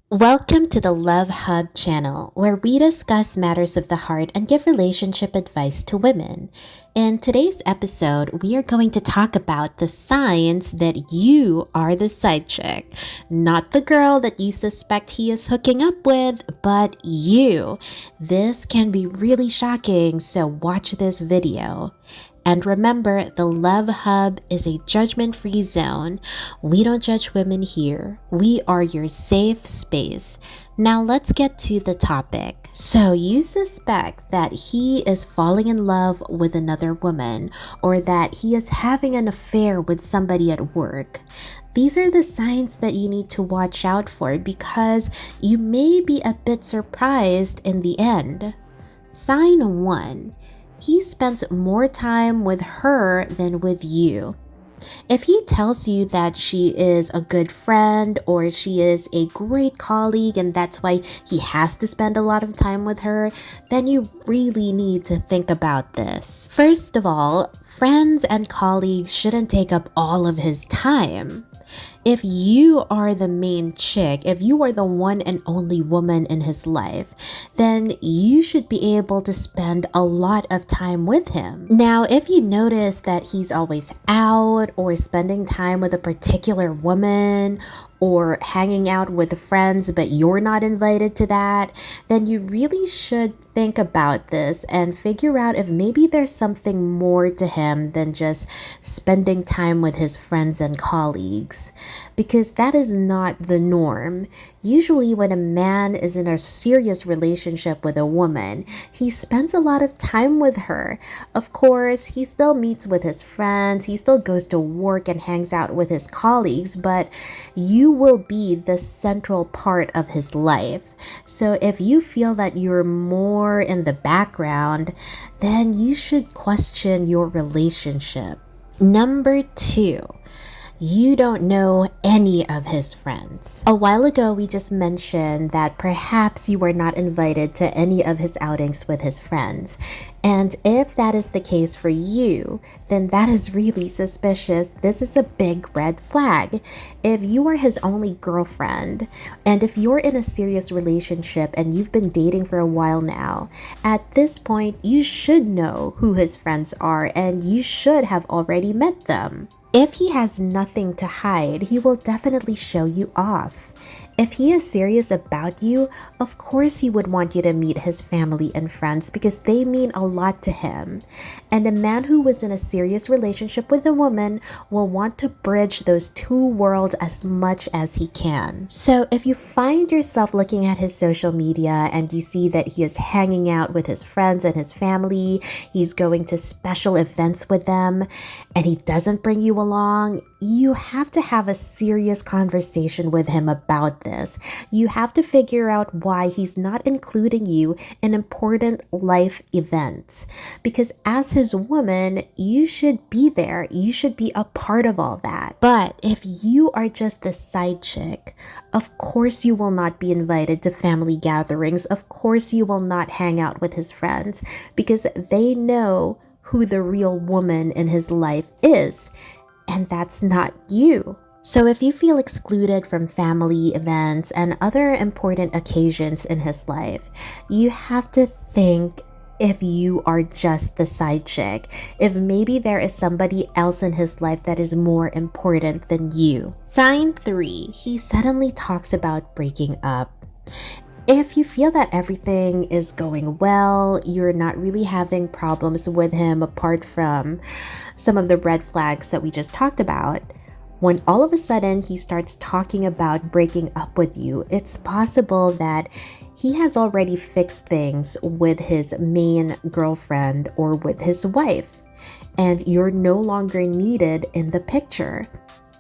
Welcome to the Love Hub channel, where we discuss matters of the heart and give relationship advice to women. In today's episode, we are going to talk about the signs that you are the side chick. Not the girl that you suspect he is hooking up with, but you. This can be really shocking, so watch this video. And remember, the Love Hub is a judgment-free zone. We don't judge women here. We are your safe space. Now let's get to the topic. So you suspect that he is falling in love with another woman or that he is having an affair with somebody at work. These are the signs that you need to watch out for because you may be a bit surprised in the end. Sign 1. He spends more time with her than with you. If he tells you that she is a good friend or she is a great colleague and that's why he has to spend a lot of time with her, then you really need to think about this. First of all, friends and colleagues shouldn't take up all of his time. If you are the main chick, if you are the one and only woman in his life, then you should be able to spend a lot of time with him. Now, if you notice that he's always out or spending time with a particular woman or hanging out with friends but you're not invited to that, then you really should think about this and figure out if maybe there's something more to him than just spending time with his friends and colleagues, because that is not the norm. Usually when a man is in a serious relationship with a woman, he spends a lot of time with her. Of course, he still meets with his friends, he still goes to work and hangs out with his colleagues, but you will be the central part of his life. So if you feel that you're more in the background, then you should question your relationship. Number 2. You don't know any of his friends. A while ago, we just mentioned that perhaps you were not invited to any of his outings with his friends. And if that is the case for you, then that is really suspicious. This is a big red flag. If you are his only girlfriend, and if you're in a serious relationship and you've been dating for a while now, at this point, you should know who his friends are and you should have already met them. If he has nothing to hide, he will definitely show you off. If he is serious about you, of course he would want you to meet his family and friends because they mean a lot to him. And a man who was in a serious relationship with a woman will want to bridge those two worlds as much as he can. So if you find yourself looking at his social media and you see that he is hanging out with his friends and his family, he's going to special events with them, and he doesn't bring you along, you have to have a serious conversation with him about this. You have to figure out why he's not including you in important life events. Because as his woman, you should be there. You should be a part of all that. But if you are just the side chick, of course you will not be invited to family gatherings. Of course you will not hang out with his friends because they know who the real woman in his life is. And that's not you. So if you feel excluded from family events and other important occasions in his life, you have to think if you are just the side chick, if maybe there is somebody else in his life that is more important than you. Sign 3, he suddenly talks about breaking up. If you feel that everything is going well, you're not really having problems with him apart from some of the red flags that we just talked about, when all of a sudden he starts talking about breaking up with you, it's possible that he has already fixed things with his main girlfriend or with his wife, and you're no longer needed in the picture.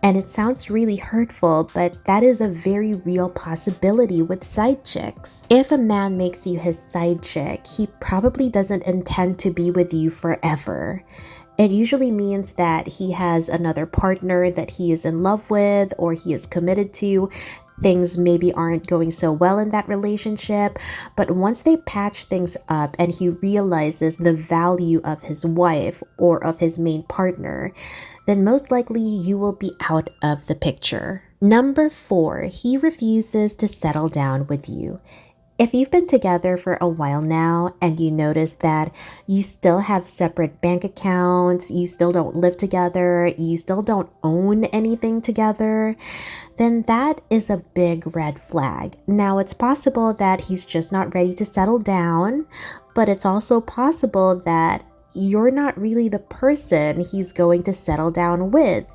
And it sounds really hurtful, but that is a very real possibility with side chicks. If a man makes you his side chick, he probably doesn't intend to be with you forever. It usually means that he has another partner that he is in love with or he is committed to. Things maybe aren't going so well in that relationship, but once they patch things up and he realizes the value of his wife or of his main partner, then most likely you will be out of the picture. Number 4, he refuses to settle down with you. If you've been together for a while now and you notice that you still have separate bank accounts, you still don't live together, you still don't own anything together, then that is a big red flag. Now, it's possible that he's just not ready to settle down, but it's also possible that you're not really the person he's going to settle down with,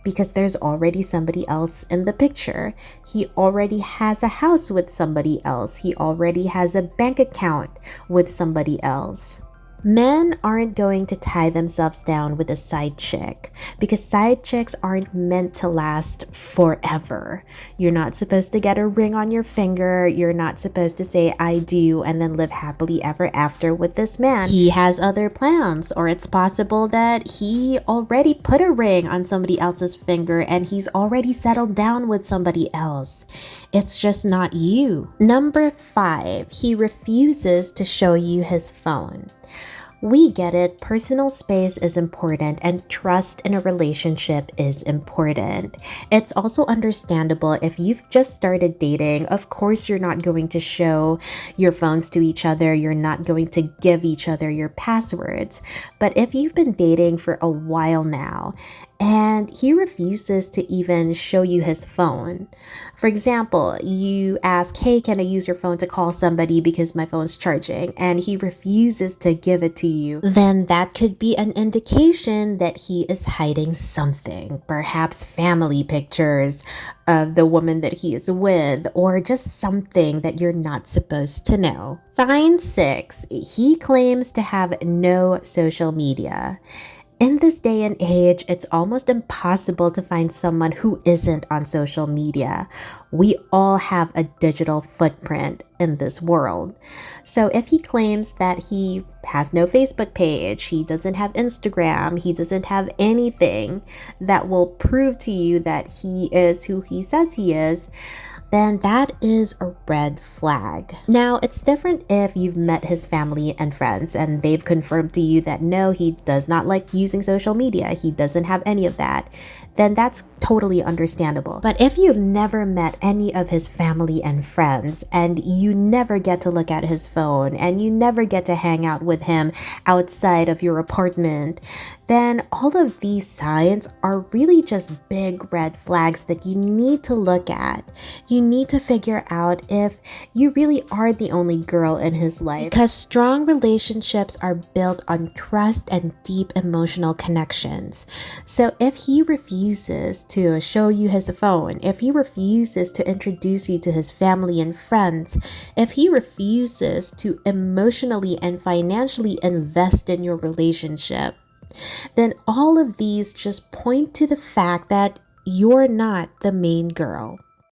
because there's already somebody else in the picture. He already has a house with somebody else. He already has a bank account with somebody else. Men aren't going to tie themselves down with a side chick because side chicks aren't meant to last forever. You're not supposed to get a ring on your finger. You're not supposed to say I do and then live happily ever after with this man. He has other plans, or it's possible that he already put a ring on somebody else's finger and he's already settled down with somebody else. It's just not you. Number 5, he refuses to show you his phone. We get it. Personal space is important and trust in a relationship is important. It's also understandable if you've just started dating. Of course, you're not going to show your phones to each other. You're not going to give each other your passwords. But if you've been dating for a while now and he refuses to even show you his phone. For example, you ask, hey, can I use your phone to call somebody because my phone's charging? And he refuses to give it to you. Then that could be an indication that he is hiding something. Perhaps family pictures of the woman that he is with, or just something that you're not supposed to know. Sign 6, he claims to have no social media. In this day and age, it's almost impossible to find someone who isn't on social media. We all have a digital footprint in this world. So if he claims that he has no Facebook page, he doesn't have Instagram, he doesn't have anything that will prove to you that he is who he says he is, then that is a red flag. Now, it's different if you've met his family and friends and they've confirmed to you that no, he does not like using social media. He doesn't have any of that. Then that's totally understandable. But if you've never met any of his family and friends and you never get to look at his phone and you never get to hang out with him outside of your apartment, then all of these signs are really just big red flags that you need to look at. You need to figure out if you really are the only girl in his life, because strong relationships are built on trust and deep emotional connections. So if he refuses to show you his phone, if he refuses to introduce you to his family and friends, if he refuses to emotionally and financially invest in your relationship, then all of these just point to the fact that you're not the main girl.